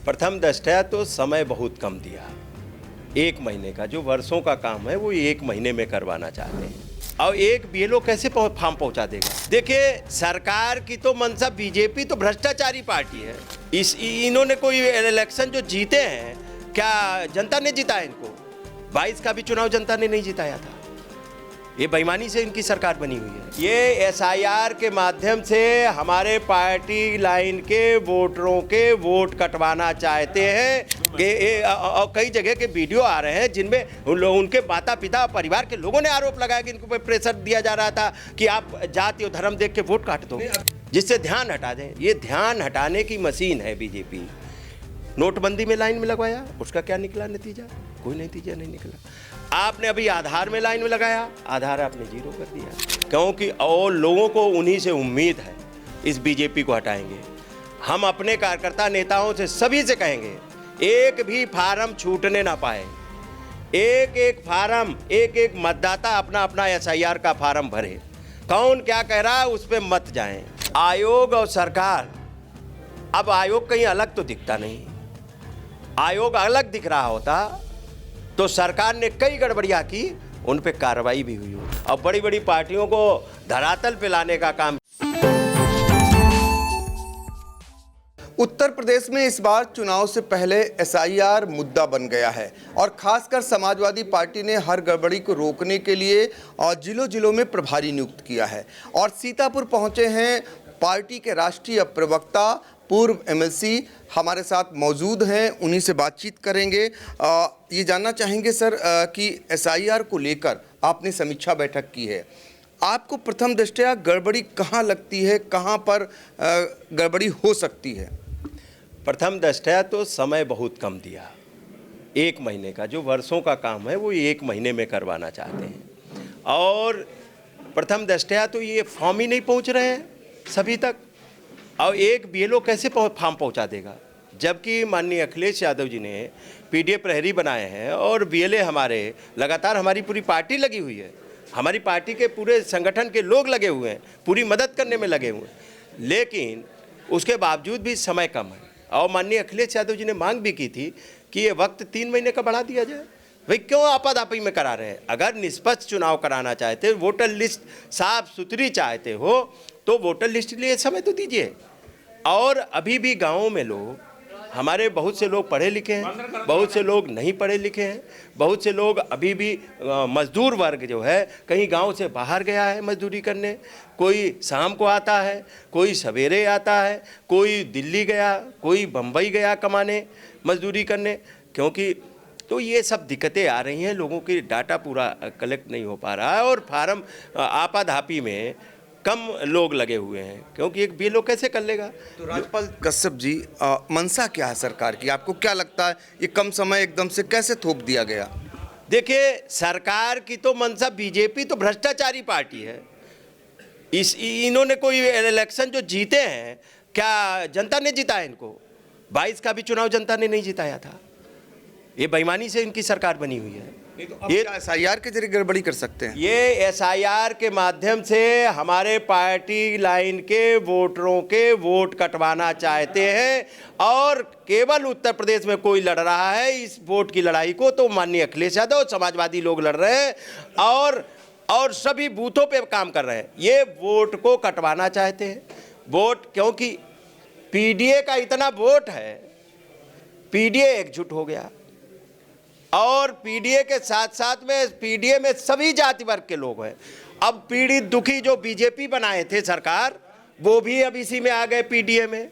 प्रथम दृष्टया तो समय बहुत कम दिया। 1 महीने का जो वर्षों का काम है वो 1 महीने में करवाना चाहते हैं। और एक बीएलओ कैसे फॉर्म पहुंचा देगा? देखिए, सरकार की तो मंशा, बीजेपी तो भ्रष्टाचारी पार्टी है। इन्होंने कोई इलेक्शन जो जीते हैं, क्या जनता ने जिताया इनको? 22 का भी चुनाव जनता ने नहीं जिताया था। ये बेईमानी से इनकी सरकार बनी हुई है। ये एसआईआर के माध्यम से हमारे पार्टी लाइन के वोटरों के वोट कटवाना चाहते हैं। कई जगह के वीडियो आ रहे हैं जिनमें उनके माता पिता परिवार के लोगों ने आरोप लगाया कि इनको प्रेशर दिया जा रहा था कि आप जाति और धर्म देख के वोट काट दो, जिससे ध्यान हटा दें। ये ध्यान हटाने की मशीन है बीजेपी। नोटबंदी में लाइन में लगवाया, उसका क्या निकला नतीजा? कोई नतीजा नहीं निकला। आपने अभी आधार में लाइन में लगाया, आधार आपने 0 कर दिया, क्योंकि और लोगों को उन्हीं से उम्मीद है इस बीजेपी को हटाएंगे। हम अपने कार्यकर्ता नेताओं से सभी से कहेंगे, एक भी फार्म छूटने ना पाए। एक फार्म, एक मतदाता अपना अपना एसआईआर का फार्म भरे। कौन क्या कह रहा है उस पर मत जाएं। आयोग और सरकार, अब आयोग कहीं अलग तो दिखता नहीं। आयोग अलग दिख रहा होता तो सरकार ने कई गड़बड़ियां की, उन पे कार्रवाई भी हुई हो। अब बड़ी बड़ी पार्टियों को धरातल पे लाने का काम। उत्तर प्रदेश में इस बार चुनाव से पहले एसआईआर मुद्दा बन गया है और खासकर समाजवादी पार्टी ने हर गड़बड़ी को रोकने के लिए और जिलों जिलों में प्रभारी नियुक्त किया है। और सीतापुर पहुंचे हैं पार्टी के राष्ट्रीय प्रवक्ता, पूर्व एमएलसी हमारे साथ मौजूद हैं, उन्हीं से बातचीत करेंगे। ये जानना चाहेंगे सर कि एसआईआर को लेकर आपने समीक्षा बैठक की है, आपको प्रथम दृष्टया गड़बड़ी कहाँ लगती है, कहाँ पर गड़बड़ी हो सकती है? प्रथम दृष्टया तो समय बहुत कम दिया। 1 महीने का जो वर्षों का काम है वो 1 महीने में करवाना चाहते हैं। और प्रथम दृष्टया तो ये फॉर्म ही नहीं पहुंच रहे हैं सभी तक। और एक बीएलओ कैसे फॉर्म पहुंचा देगा? जबकि माननीय अखिलेश यादव जी ने पीडीएफ प्रहरी बनाए हैं और बीएलए हमारे लगातार, हमारी पूरी पार्टी लगी हुई है, हमारी पार्टी के पूरे संगठन के लोग लगे हुए हैं, पूरी मदद करने में लगे हुए हैं, लेकिन उसके बावजूद भी समय कम है। और माननीय अखिलेश यादव जी ने मांग भी की थी कि ये वक्त 3 महीने का बढ़ा दिया जाए। भाई क्यों आपाधापी में करा रहे हैं? अगर निष्पक्ष चुनाव कराना चाहते, वोटर लिस्ट साफ सुथरी चाहते हो तो वोटर लिस्ट के लिए समय तो दीजिए। और अभी भी गाँवों में लोग, हमारे बहुत से लोग पढ़े लिखे हैं, बहुत से लोग नहीं पढ़े लिखे हैं, बहुत से लोग अभी भी मजदूर वर्ग जो है कहीं गांव से बाहर गया है मजदूरी करने। कोई शाम को आता है, कोई सवेरे आता है, कोई दिल्ली गया, कोई बम्बई गया कमाने, मजदूरी करने। क्योंकि तो ये सब दिक्कतें आ रही हैं, लोगों की डाटा पूरा कलेक्ट नहीं हो पा रहा है और फार्म आपाधापी में कम लोग लगे हुए हैं, क्योंकि एक बीएलओ कैसे कर लेगा? तो राजपाल कश्यप जी, मंशा क्या है सरकार की? आपको क्या लगता है ये कम समय एकदम से कैसे थोप दिया गया? देखिए, सरकार की तो मंशा, बीजेपी तो भ्रष्टाचारी पार्टी है। इन्होंने कोई इलेक्शन जो जीते हैं, क्या जनता ने जिताया इनको? 22 का भी चुनाव जनता ने नहीं जिताया था। ये बेईमानी से इनकी सरकार बनी हुई है। ये एसआईआर के जरिए गड़बड़ी कर सकते हैं? ये एसआईआर के माध्यम से हमारे पार्टी लाइन के वोटरों के वोट कटवाना चाहते हैं। और केवल उत्तर प्रदेश में कोई लड़ रहा है इस वोट की लड़ाई को, तो माननीय अखिलेश यादव, समाजवादी लोग लड़ रहे हैं और सभी बूथों पे काम कर रहे हैं। ये वोट को कटवाना चाहते हैं। वोट, क्योंकि पीडीए का इतना वोट है, पीडीए एकजुट हो गया और पीडीए के साथ साथ में पीडीए में सभी जाति वर्ग के लोग हैं। अब पीड़ित दुखी जो बीजेपी बनाए थे सरकार, वो भी अब इसी में आ गए पीडीए में।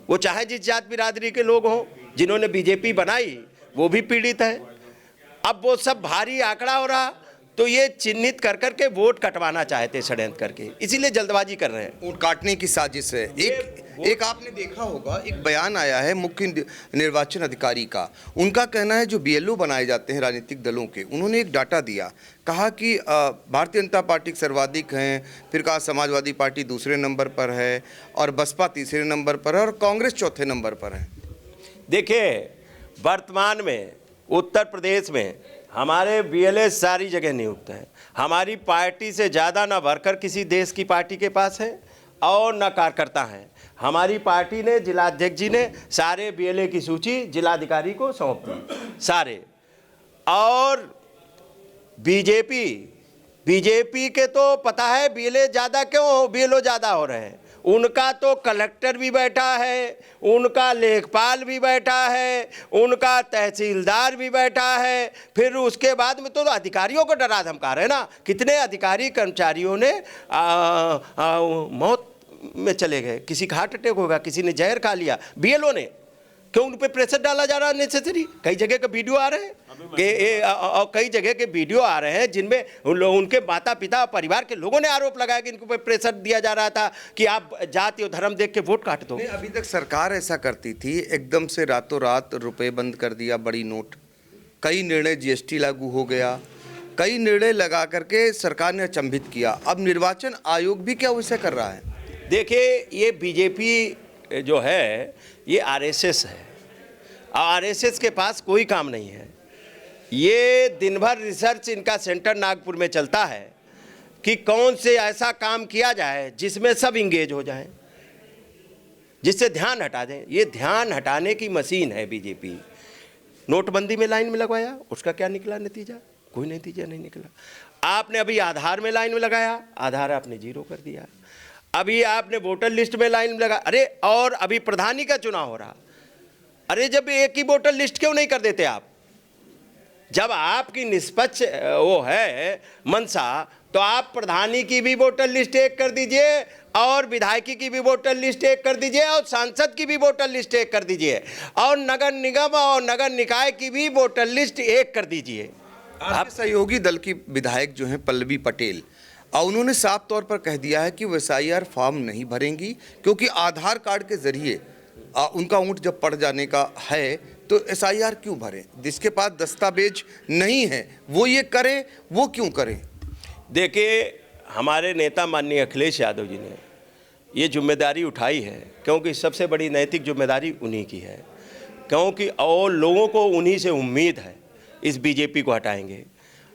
वो चाहे जिस जात बिरादरी के लोग हों, जिन्होंने बीजेपी बनाई वो भी पीड़ित है। अब वो सब भारी आंकड़ा हो रहा, तो ये चिन्हित कर करके वोट कटवाना चाहते षड्यंत्र करके, इसीलिए जल्दबाजी कर रहे हैं। वोट काटने की साजिश है। एक आपने देखा होगा, एक बयान आया है मुख्य निर्वाचन अधिकारी का। उनका कहना है जो बीएलओ बनाए जाते हैं राजनीतिक दलों के, उन्होंने एक डाटा दिया, कहा कि भारतीय जनता पार्टी सर्वाधिक हैं, फिर कहा समाजवादी पार्टी दूसरे नंबर पर है और बसपा तीसरे नंबर पर है और कांग्रेस चौथे नंबर पर है। देखिए, वर्तमान में उत्तर प्रदेश में हमारे बीएलए सारी जगह नियुक्त हैं। हमारी पार्टी से ज़्यादा ना वर्कर किसी देश की पार्टी के पास है और ना कार्यकर्ता हैं। हमारी पार्टी ने, जिलाध्यक्ष जी ने सारे बीएलए की सूची जिलाधिकारी को सौंप दी सारे। और बीजेपी के तो पता है बीएलए ज़्यादा क्यों, बीएलओ ज़्यादा हो रहे हैं। उनका तो कलेक्टर भी बैठा है, उनका लेखपाल भी बैठा है, उनका तहसीलदार भी बैठा है, फिर उसके बाद में तो अधिकारियों को डरा धमका रहे हैं ना। कितने अधिकारी कर्मचारियों ने मौत में चले गए, किसी का हार्ट अटैक होगा, किसी ने जहर खा लिया, बीएलओ ने। क्यों उन पे प्रेशर डाला जा रहा है नेसेसरी? कई जगह के वीडियो आ रहे हैं कि कई जगह के वीडियो आ रहे हैं जिनमें उनके माता पिता परिवार के लोगों ने आरोप लगाया कि इनको पे प्रेशर दिया जा रहा था कि आप जाति और धर्म देख के वोट काट दो। अभी तक सरकार ऐसा करती थी, एकदम से रातों रात रुपए बंद कर दिया, बड़ी नोट, कई निर्णय, जीएसटी लागू हो गया, कई निर्णय लगा करके सरकार ने अचंभित किया। अब निर्वाचन आयोग भी क्या वैसे कर रहा है? देखिए, ये बीजेपी जो है ये आरएसएस है। आरएसएस के पास कोई काम नहीं है। ये दिन भर रिसर्च इनका सेंटर नागपुर में चलता है कि कौन से ऐसा काम किया जाए जिसमें सब इंगेज हो जाएं, जिससे ध्यान हटा दें। ये ध्यान हटाने की मशीन है बीजेपी। नोटबंदी में लाइन में लगवाया, उसका क्या निकला नतीजा? कोई नतीजा नहीं निकला। आपने अभी आधार में लाइन में लगाया, आधार आपने जीरो कर दिया। अभी आपने वोटर लिस्ट में लाइन लगा, अरे और अभी प्रधानी का चुनाव हो रहा। अरे जब एक ही वोटर लिस्ट क्यों नहीं कर देते आप? जब आपकी निष्पक्ष वो है मंशा, तो आप प्रधानी की भी वोटर लिस्ट एक कर दीजिए और विधायकी की भी वोटर लिस्ट एक कर दीजिए और सांसद की भी वोटर लिस्ट एक कर दीजिए और नगर निगम और नगर निकाय की भी वोटर लिस्ट एक कर दीजिए। आप सहयोगी दल की विधायक जो हैं पल्लवी पटेल, और उन्होंने साफ तौर पर कह दिया है कि वो एसआईआर फॉर्म नहीं भरेंगी, क्योंकि आधार कार्ड के जरिए उनका ऊँट जब पड़ जाने का है तो एसआईआर क्यों भरें? जिसके पास दस्तावेज नहीं है वो ये करे, वो क्यों करें? देखिए, हमारे नेता माननीय अखिलेश यादव जी ने ये जिम्मेदारी उठाई है, क्योंकि सबसे बड़ी नैतिक जिम्मेदारी उन्हीं की है, क्योंकि और लोगों को उन्हीं से उम्मीद है इस बीजेपी को हटाएंगे।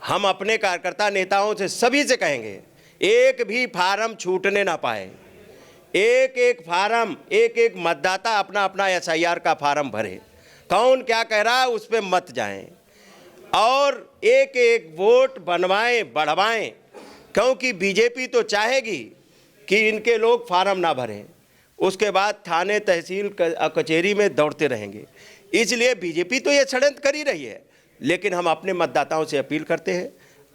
हम अपने कार्यकर्ता नेताओं से सभी से कहेंगे एक भी फार्म छूटने ना पाए। एक एक फार्म, एक एक मतदाता अपना अपना एसआईआर का फार्म भरे। कौन क्या कह रहा है उस पर मत जाएं और एक एक वोट बनवाएं, बढ़वाएं, क्योंकि बीजेपी तो चाहेगी कि इनके लोग फार्म ना भरें, उसके बाद थाने तहसील कचहरी में दौड़ते रहेंगे। इसलिए बीजेपी तो ये षड्यंत्र कर ही रही है, लेकिन हम अपने मतदाताओं से अपील करते हैं,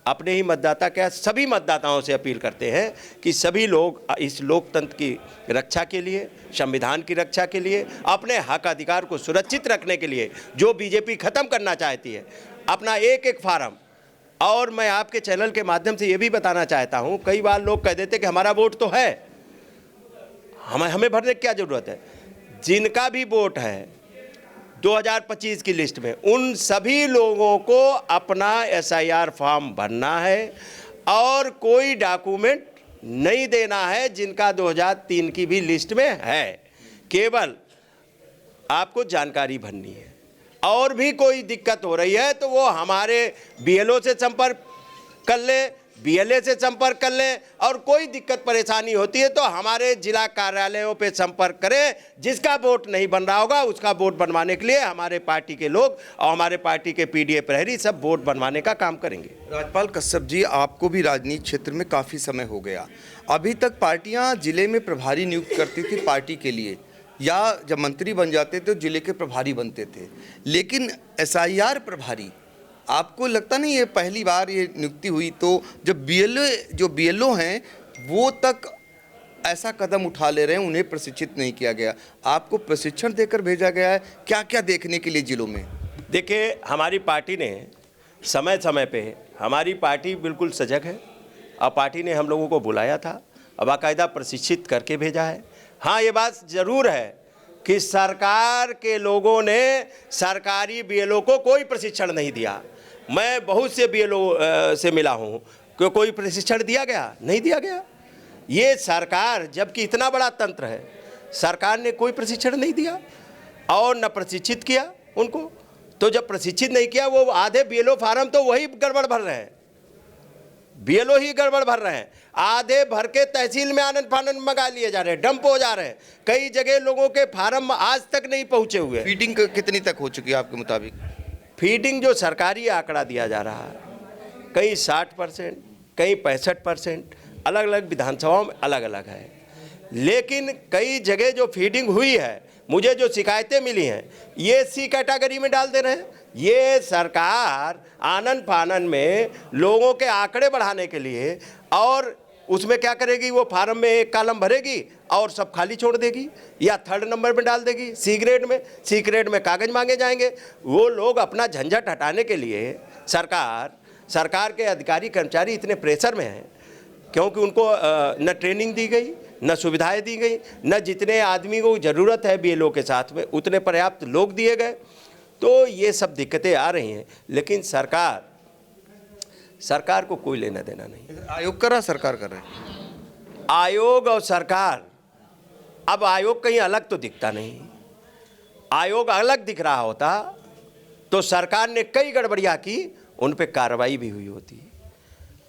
अपने ही मतदाता क्या सभी मतदाताओं से अपील करते हैं कि सभी लोग इस लोकतंत्र की रक्षा के लिए, संविधान की रक्षा के लिए, अपने हक अधिकार को सुरक्षित रखने के लिए जो बीजेपी ख़त्म करना चाहती है, अपना एक एक फार्म। और मैं आपके चैनल के माध्यम से ये भी बताना चाहता हूँ, कई बार लोग कह देते कि हमारा वोट तो है, हमें भरने की क्या ज़रूरत है। जिनका भी वोट है 2025 की लिस्ट में, उन सभी लोगों को अपना एसआईआर फॉर्म भरना है और कोई डॉक्यूमेंट नहीं देना है जिनका 2003 की भी लिस्ट में है। केवल आपको जानकारी भरनी है। और भी कोई दिक्कत हो रही है तो वो हमारे बीएलओ से संपर्क कर ले, बीएलए से संपर्क कर लें, और कोई दिक्कत परेशानी होती है तो हमारे जिला कार्यालयों पे संपर्क करें। जिसका वोट नहीं बन रहा होगा उसका वोट बनवाने के लिए हमारे पार्टी के लोग और हमारे पार्टी के पीडीए प्रहरी सब वोट बनवाने का काम करेंगे। राजपाल कश्यप जी, आपको भी राजनीति क्षेत्र में काफ़ी समय हो गया। अभी तक पार्टियाँ जिले में प्रभारी नियुक्त करती थी पार्टी के लिए, या जब मंत्री बन जाते थे तो जिले के प्रभारी बनते थे, लेकिन एसआईआर प्रभारी आपको लगता नहीं ये पहली बार ये नियुक्ति हुई तो जब बीएलओ हैं वो तक ऐसा कदम उठा ले रहे हैं, उन्हें प्रशिक्षित नहीं किया गया, आपको प्रशिक्षण देकर भेजा गया है, क्या क्या देखने के लिए जिलों में? देखिए, हमारी पार्टी ने समय समय पे, हमारी पार्टी बिल्कुल सजग है और पार्टी ने हम लोगों को बुलाया था और बाकायदा प्रशिक्षित करके भेजा है। हाँ, ये बात ज़रूर है कि सरकार के लोगों ने सरकारी बीएलओ को कोई प्रशिक्षण नहीं दिया। मैं बहुत से बीएलओ से मिला हूँ कि कोई प्रशिक्षण दिया गया, नहीं दिया गया। ये सरकार, जबकि इतना बड़ा तंत्र है, सरकार ने कोई प्रशिक्षण नहीं दिया और न प्रशिक्षित किया उनको। तो जब प्रशिक्षित नहीं किया, वो आधे बीएलओ फार्म तो वही गड़बड़ भर रहे हैं। बीएलओ ही गड़बड़ भर रहे हैं, आधे भर के तहसील में आनन फानन मंगा लिए जा रहे हैं, डंप हो जा रहे हैं। कई जगह लोगों के फार्म आज तक नहीं पहुंचे हुए। फीडिंग कितनी तक हो चुकी है आपके मुताबिक? फीडिंग जो सरकारी आंकड़ा दिया जा रहा है, कहीं 60%, कहीं 65%, अलग अलग विधानसभाओं में अलग अलग है। लेकिन कई जगह जो फीडिंग हुई है, मुझे जो शिकायतें मिली हैं, ये सी कैटेगरी में डाल दे रहे हैं। ये सरकार आनन फानन में लोगों के आंकड़े बढ़ाने के लिए, और उसमें क्या करेगी, वो फार्म में एक कॉलम भरेगी और सब खाली छोड़ देगी, या 3rd नंबर में डाल देगी सी ग्रेड में। सी ग्रेड में कागज मांगे जाएंगे। वो लोग अपना झंझट हटाने के लिए सरकार के अधिकारी कर्मचारी इतने प्रेशर में हैं, क्योंकि उनको न ट्रेनिंग दी गई, न सुविधाएं दी गई, न जितने आदमी को ज़रूरत है बीएलओ के साथ में उतने पर्याप्त लोग दिए गए। तो ये सब दिक्कतें आ रही हैं, लेकिन सरकार को कोई लेना देना नहीं। आयोग कर रहा, सरकार कर रहा है? आयोग और सरकार, अब आयोग कहीं अलग तो दिखता नहीं। आयोग अलग दिख रहा होता तो सरकार ने कई गड़बड़ियां की, उन पे कार्रवाई भी हुई होती।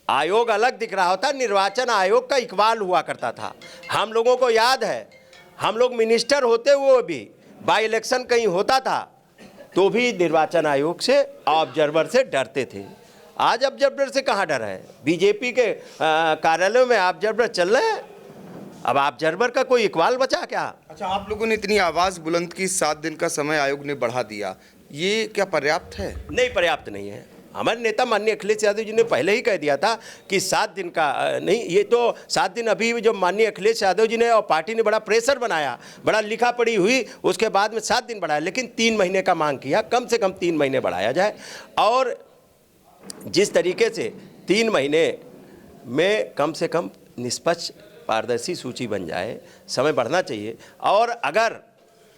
आयोग अलग दिख रहा होता, निर्वाचन आयोग का इकबाल हुआ करता था। हम लोगों को याद है, हम लोग मिनिस्टर होते हुए भी बाई इलेक्शन कहीं होता था तो भी निर्वाचन आयोग से, ऑब्जर्वर से डरते थे। आज ऑब्जर्वर से कहाँ डर है? बीजेपी के कार्यालयों में ऑब्जर्वर चल रहे हैं। अब ऑब्जर्वर का कोई इकबाल बचा क्या? अच्छा, आप लोगों ने इतनी आवाज़ बुलंद की, 7 दिन का समय आयोग ने बढ़ा दिया, ये क्या पर्याप्त है? नहीं, पर्याप्त नहीं है। हमारे नेता माननीय अखिलेश यादव जी ने पहले ही कह दिया था कि 7 दिन का नहीं, ये तो 7 दिन अभी जो माननीय अखिलेश यादव जी ने और पार्टी ने बड़ा प्रेशर बनाया, बड़ा लिखा पड़ी हुई, उसके बाद में 7 दिन बढ़ाया, लेकिन 3 महीने का मांग किया, कम से कम 3 महीने बढ़ाया जाए। और जिस तरीके से 3 महीने में कम से कम निष्पक्ष पारदर्शी सूची बन जाए, समय बढ़ना चाहिए। और अगर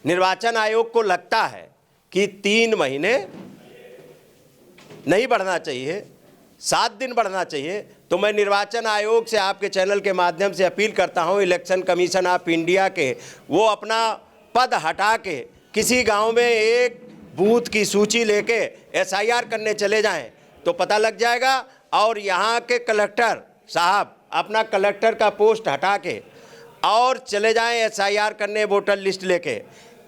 निर्वाचन आयोग को लगता है कि 3 महीने नहीं बढ़ना चाहिए, 7 दिन बढ़ना चाहिए, तो मैं निर्वाचन आयोग से आपके चैनल के माध्यम से अपील करता हूं, इलेक्शन कमीशन ऑफ इंडिया के वो अपना पद हटा के किसी गांव में एक बूथ की सूची लेके एसआईआर करने चले जाएं तो पता लग जाएगा। और यहाँ के कलेक्टर साहब अपना कलेक्टर का पोस्ट हटा के और चले जाएं एसआईआर करने, वोटर लिस्ट लेके,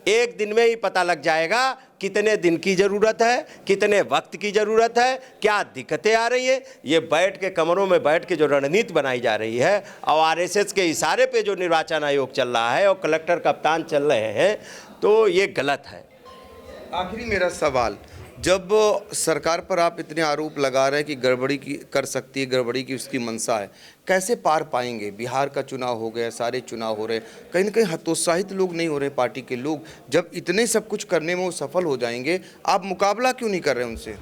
एक दिन में ही पता लग जाएगा कितने दिन की ज़रूरत है, कितने वक्त की ज़रूरत है, क्या दिक्कतें आ रही हैं। ये बैठ के कमरों में बैठ के जो रणनीति बनाई जा रही है और आरएसएस के इशारे पे जो निर्वाचन आयोग चल रहा है और कलेक्टर कप्तान चल रहे हैं, तो ये गलत है। आखिरी मेरा सवाल, जब सरकार पर आप इतने आरोप लगा रहे हैं कि गड़बड़ी की कर सकती है, गड़बड़ी की उसकी मंशा है, कैसे पार पाएंगे? बिहार का चुनाव हो गया, सारे चुनाव हो रहे, कहीं ना कहीं हतोत्साहित लोग नहीं हो रहे पार्टी के लोग? जब इतने सब कुछ करने में वो सफल हो जाएंगे, आप मुकाबला क्यों नहीं कर रहे उनसे?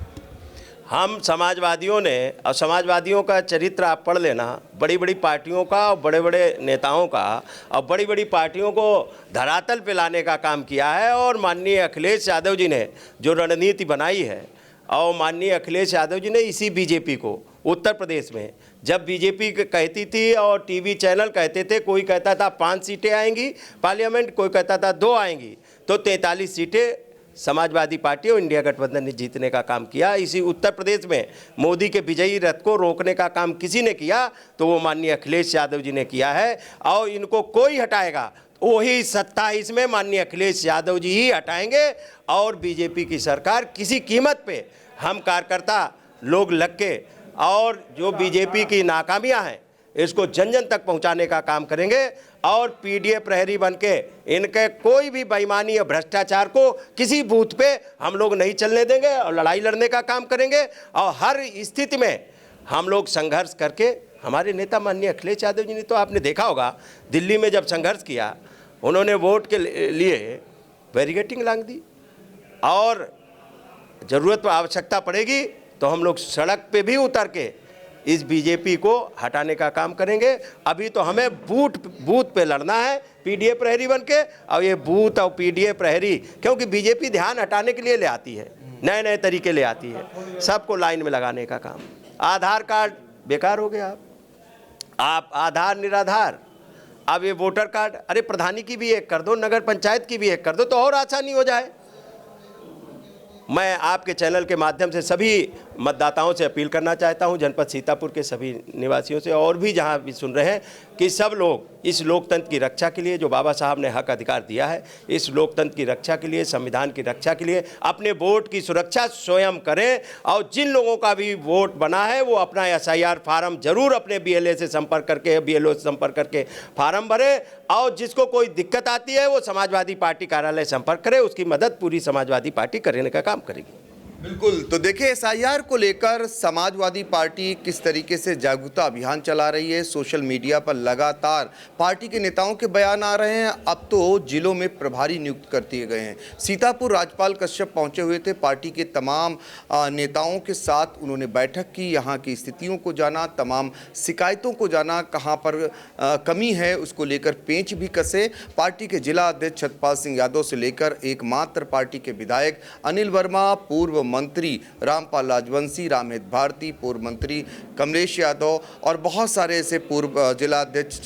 हम समाजवादियों ने, और समाजवादियों का चरित्र आप पढ़ लेना, बड़ी बड़ी पार्टियों का और बड़े बड़े नेताओं का और बड़ी बड़ी पार्टियों को धरातल पे लाने का काम किया है। और माननीय अखिलेश यादव जी ने जो रणनीति बनाई है, और माननीय अखिलेश यादव जी ने इसी बीजेपी को उत्तर प्रदेश में, जब बीजेपी कहती थी और टीवी चैनल कहते थे, कोई कहता था 5 सीटें आएंगी पार्लियामेंट, कोई कहता था 2 आएंगी, तो 43 सीटें समाजवादी पार्टी और इंडिया गठबंधन ने जीतने का काम किया। इसी उत्तर प्रदेश में मोदी के विजयी रथ को रोकने का काम किसी ने किया तो वो माननीय अखिलेश यादव जी ने किया है। और इनको कोई हटाएगा, वही 27 में माननीय अखिलेश यादव जी ही हटाएंगे। और बीजेपी की सरकार किसी कीमत पे हम कार्यकर्ता लोग लग के, और जो बीजेपी की नाकामियां हैं इसको जन जन तक पहुंचाने का काम करेंगे। और पीडीए प्रहरी बन के इनके कोई भी बेईमानी या भ्रष्टाचार को किसी बूथ पे हम लोग नहीं चलने देंगे और लड़ाई लड़ने का काम करेंगे। और हर स्थिति में हम लोग संघर्ष करके, हमारे नेता माननीय अखिलेश यादव जी ने तो आपने देखा होगा, दिल्ली में जब संघर्ष किया, उन्होंने वोट के लिए बैरिकेडिंग लांग दी, और ज़रूरत आवश्यकता पड़ेगी तो हम लोग सड़क पे भी उतर के इस बीजेपी को हटाने का काम करेंगे। अभी तो हमें बूथ पे लड़ना है पीडीए प्रहरी बन के। और ये बूथ और पीडीए प्रहरी, क्योंकि बीजेपी ध्यान हटाने के लिए ले आती है, नए नए तरीके ले आती है, सबको लाइन में लगाने का काम। आधार कार्ड बेकार हो गया, आप आधार निराधार, अब ये वोटर कार्ड, अरे प्रधानी की भी एक कर दो, नगर पंचायत की भी एक कर दो तो और आसानी हो जाए। मैं आपके चैनल के माध्यम से सभी मतदाताओं से अपील करना चाहता हूं, जनपद सीतापुर के सभी निवासियों से और भी जहां भी सुन रहे हैं, कि सब लोग इस लोकतंत्र की रक्षा के लिए जो बाबा साहब ने हक अधिकार दिया है, इस लोकतंत्र की रक्षा के लिए, संविधान की रक्षा के लिए अपने वोट की सुरक्षा स्वयं करें। और जिन लोगों का भी वोट बना है वो अपना SIR फार्म जरूर अपने BLA से संपर्क करके, BLO से संपर्क करके फार्म भरे। और जिसको कोई दिक्कत आती है वो समाजवादी पार्टी कार्यालय संपर्क करे, उसकी मदद पूरी समाजवादी पार्टी करने का काम करेगी। बिल्कुल। तो देखिए, SIR को लेकर समाजवादी पार्टी किस तरीके से जागरूकता अभियान चला रही है। सोशल मीडिया पर लगातार पार्टी के नेताओं के बयान आ रहे हैं। अब तो जिलों में प्रभारी नियुक्त कर दिए गए हैं। सीतापुर राज्यपाल कश्यप पहुंचे हुए थे, पार्टी के तमाम नेताओं के साथ उन्होंने बैठक की, यहाँ की स्थितियों को जाना, तमाम शिकायतों को जाना, कहाँ पर कमी है उसको लेकर पेंच भी कसे। पार्टी के जिला अध्यक्ष छत्रपाल सिंह यादव से लेकर एकमात्र पार्टी के विधायक अनिल वर्मा, पूर्व मंत्री रामपाल राजवंशी, रामहेत भारती, पूर्व मंत्री कमलेश यादव और बहुत सारे ऐसे पूर्व जिला अध्यक्ष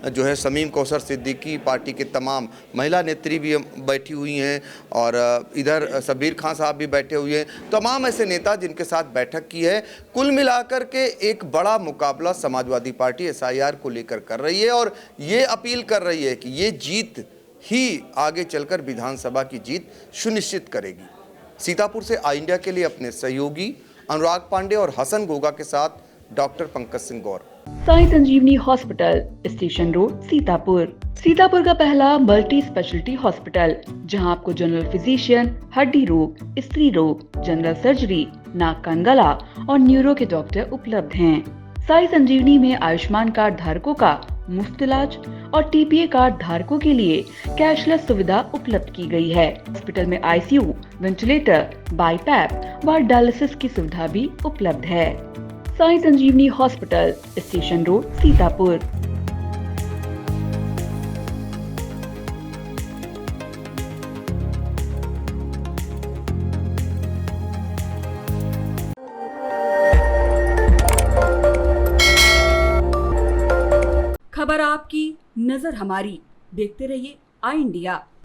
जो है समीम कौसर सिद्दीकी, पार्टी के तमाम महिला नेत्री भी बैठी हुई हैं और इधर सबीर खान साहब भी बैठे हुए हैं। तमाम ऐसे नेता जिनके साथ बैठक की है। कुल मिलाकर के एक बड़ा मुकाबला समाजवादी पार्टी SIR को लेकर कर रही है और ये अपील कर रही है कि ये जीत ही आगे चलकर विधानसभा की जीत सुनिश्चित करेगी। सीतापुर से आई इंडिया के लिए अपने सहयोगी अनुराग पांडे और हसन गोगा के साथ doctor Pankaj Singh Gaur. Sai Sanjivani hospital, station road, Sitapur. Sitapur का पहला मल्टी स्पेशलिटी हॉस्पिटल, जहां आपको जनरल फिजिशियन, हड्डी रोग, स्त्री रोग, जनरल सर्जरी, नाक कान गला और न्यूरो के डॉक्टर उपलब्ध हैं। साई संजीवनी में आयुष्मान कार्ड धारकों का मुफ्त इलाज और TPA कार्ड धारकों के लिए कैशलेस सुविधा उपलब्ध की गई है। हॉस्पिटल में ICU, वेंटिलेटर, बाईपैप व डायलिसिस की सुविधा भी उपलब्ध है। Sai Sanjivani hospital, station road, Sitapur. खबर आपकी, नजर हमारी। देखते रहिए आई इंडिया।